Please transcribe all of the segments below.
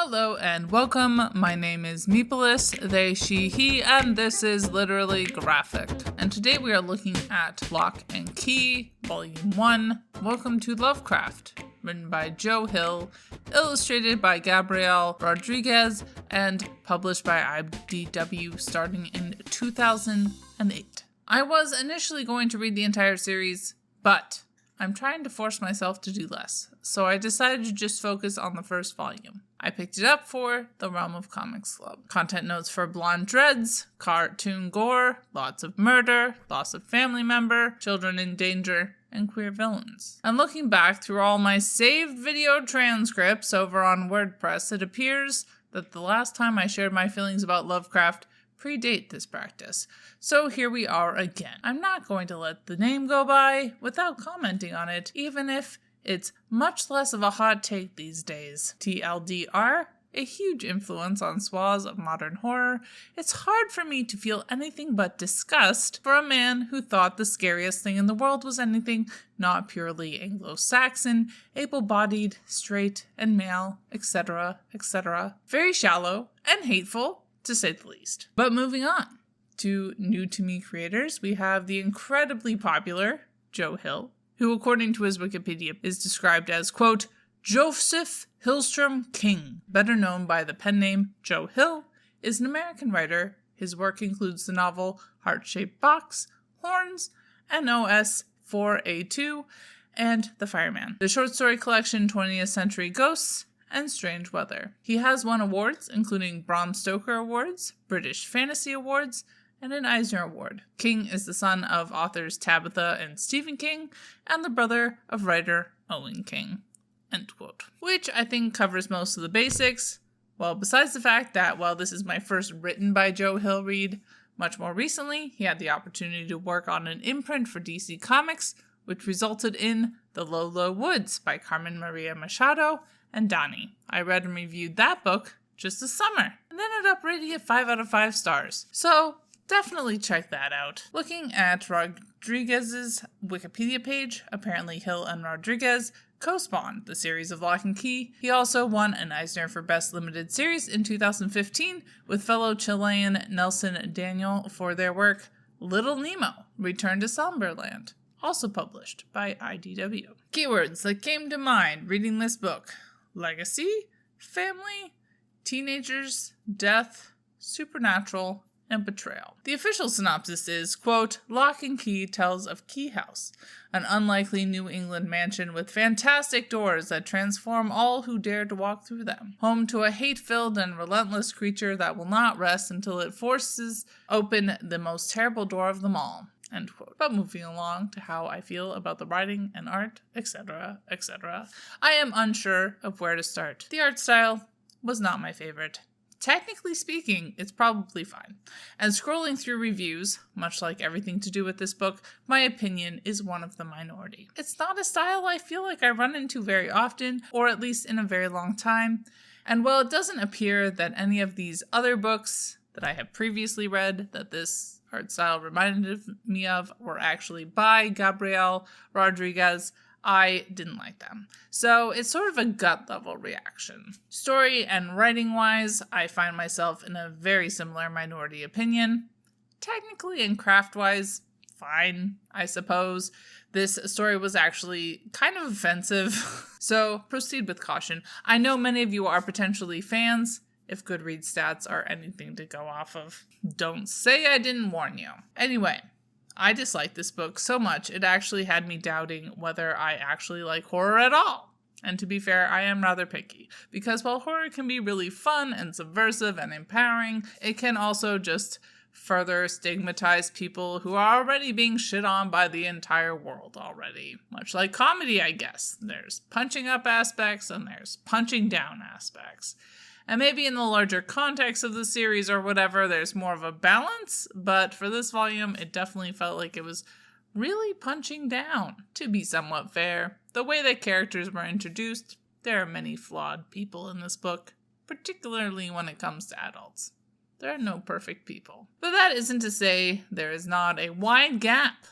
Hello and welcome. My name is Meepolis, they, she, he, and this is literally graphic. And today we are looking at Locke Key, Volume 1, Welcome to Lovecraft, written by Joe Hill, illustrated by Gabriel, Rodríguez, and published by IDW starting in 2008. I was initially going to read the entire series, but I'm trying to force myself to do less, so I decided to just focus on the first volume. I picked it up for the Realm of Comics Club. Content notes for blonde dreads, cartoon gore, lots of murder, loss of family member, children in danger, and queer villains. And looking back through all my saved video transcripts over on WordPress, it appears that the last time I shared my feelings about Lovecraft predate this practice. So here we are again. I'm not going to let the name go by without commenting on it, even if it's much less of a hot take these days. TLDR, a huge influence on swaths of modern horror, it's hard for me to feel anything but disgust for a man who thought the scariest thing in the world was anything not purely Anglo-Saxon, able-bodied, straight, and male, etc., etc. Very shallow and hateful, to say the least. But moving on to new-to-me creators, we have the incredibly popular Joe Hill, who, according to his Wikipedia, is described as, quote, Joseph Hillstrom King, better known by the pen name Joe Hill, is an American writer. His work includes the novel Heart-Shaped Box, Horns, NOS 4A2, and The Fireman, the short story collection 20th Century Ghosts, and Strange Weather. He has won awards, including Bram Stoker Awards, British Fantasy Awards, and an Eisner Award. King is the son of authors Tabitha and Stephen King, and the brother of writer Owen King. End quote. Which I think covers most of the basics. Well, besides the fact that while this is my first written by Joe Hill read, much more recently he had the opportunity to work on an imprint for DC Comics, which resulted in The Low, Low Woods by Carmen Maria Machado and Donnie. I read and reviewed that book just this summer, and ended up rating it 5 out of 5 stars. So definitely check that out. Looking at Rodríguez's Wikipedia page, apparently Hill and Rodríguez co-spawned the series of Locke and Key. He also won an Eisner for Best Limited Series in 2015 with fellow Chilean Nelson Daniel for their work Little Nemo, Return to Somberland, also published by IDW. Keywords that came to mind reading this book: legacy, family, teenagers, death, supernatural, and betrayal. The official synopsis is, quote, Locke and Key tells of Keyhouse, an unlikely New England mansion with fantastic doors that transform all who dare to walk through them. Home to a hate-filled and relentless creature that will not rest until it forces open the most terrible door of them all. End quote. But moving along to how I feel about the writing and art, etc., etc., I am unsure of where to start. The art style was not my favorite. Technically speaking, it's probably fine. And scrolling through reviews, much like everything to do with this book, my opinion is one of the minority. It's not a style I feel like I run into very often, or at least in a very long time. And while it doesn't appear that any of these other books that I have previously read that this art style reminded me of were actually by Gabriel Rodríguez, I didn't like them. So it's sort of a gut level reaction. Story and writing wise, I find myself in a very similar minority opinion. Technically and craft wise, fine, I suppose. This story was actually kind of offensive, so proceed with caution. I know many of you are potentially fans. If Goodreads stats are anything to go off of, don't say I didn't warn you. Anyway, I disliked this book so much it actually had me doubting whether I actually like horror at all. And to be fair, I am rather picky, because while horror can be really fun and subversive and empowering, it can also just further stigmatize people who are already being shit on by the entire world already. Much like comedy, I guess. There's punching up aspects and there's punching down aspects. And maybe in the larger context of the series or whatever, there's more of a balance, but for this volume, it definitely felt like it was really punching down. To be somewhat fair, the way that characters were introduced, there are many flawed people in this book, particularly when it comes to adults. There are no perfect people. But that isn't to say there is not a wide gap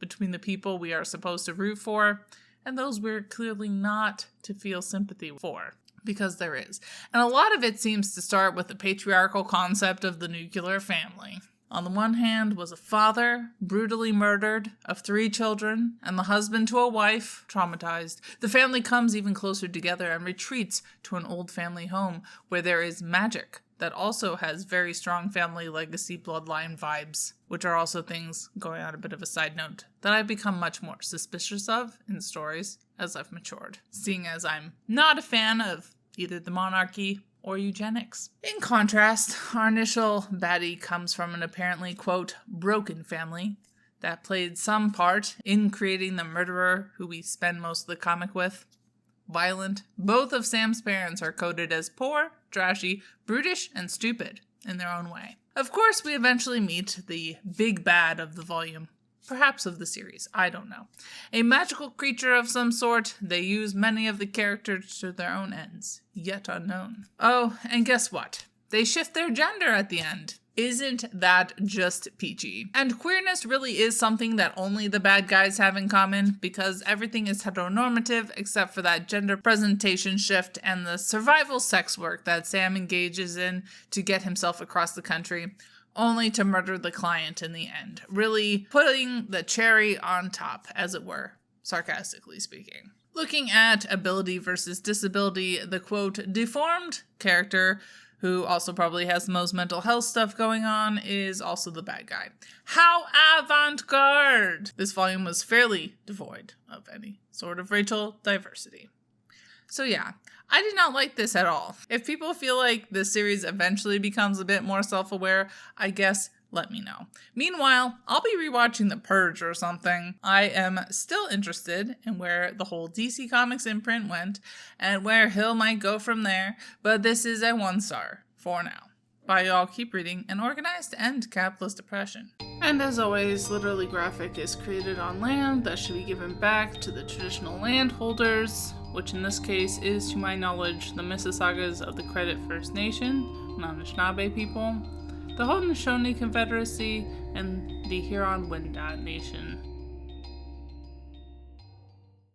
between the people we are supposed to root for and those we're clearly not to feel sympathy for. because there is. And a lot of it seems to start with the patriarchal concept of the nuclear family. On the one hand was a father, brutally murdered, of 3 children, and the husband to a wife, traumatized. The family comes even closer together and retreats to an old family home where there is magic that also has very strong family legacy bloodline vibes, which are also things, going on a bit of a side note, that I've become much more suspicious of in stories as I've matured, seeing as I'm not a fan of either the monarchy or eugenics. In contrast, our initial baddie comes from an apparently, quote, broken family that played some part in creating the murderer who we spend most of the comic with. Violent. Both of Sam's parents are coded as poor, trashy, brutish, and stupid in their own way. Of course, we eventually meet the big bad of the volume. Perhaps of the series, I don't know. A magical creature of some sort, they use many of the characters to their own ends, yet unknown. Oh, and guess what? They shift their gender at the end. Isn't that just peachy? And queerness really is something that only the bad guys have in common, because everything is heteronormative except for that gender presentation shift and the survival sex work that Sam engages in to get himself across the country, only to murder the client in the end. Really putting the cherry on top, as it were, sarcastically speaking. Looking at ability versus disability, the quote, deformed character, who also probably has the most mental health stuff going on, is also the bad guy. How avant-garde! This volume was fairly devoid of any sort of racial diversity. So yeah, I did not like this at all. If people feel like this series eventually becomes a bit more self-aware, I guess let me know. Meanwhile, I'll be rewatching The Purge or something. I am still interested in where the whole DC Comics imprint went and where Hill might go from there, but this is a 1-star for now. Bye y'all, keep reading and organized to end capitalist oppression. And as always, Literally Graphic is created on land that should be given back to the traditional landholders, which in this case is, to my knowledge, the Mississaugas of the Credit First Nation, Anishinaabe people, the Haudenosaunee Confederacy, and the Huron-Wendat Nation.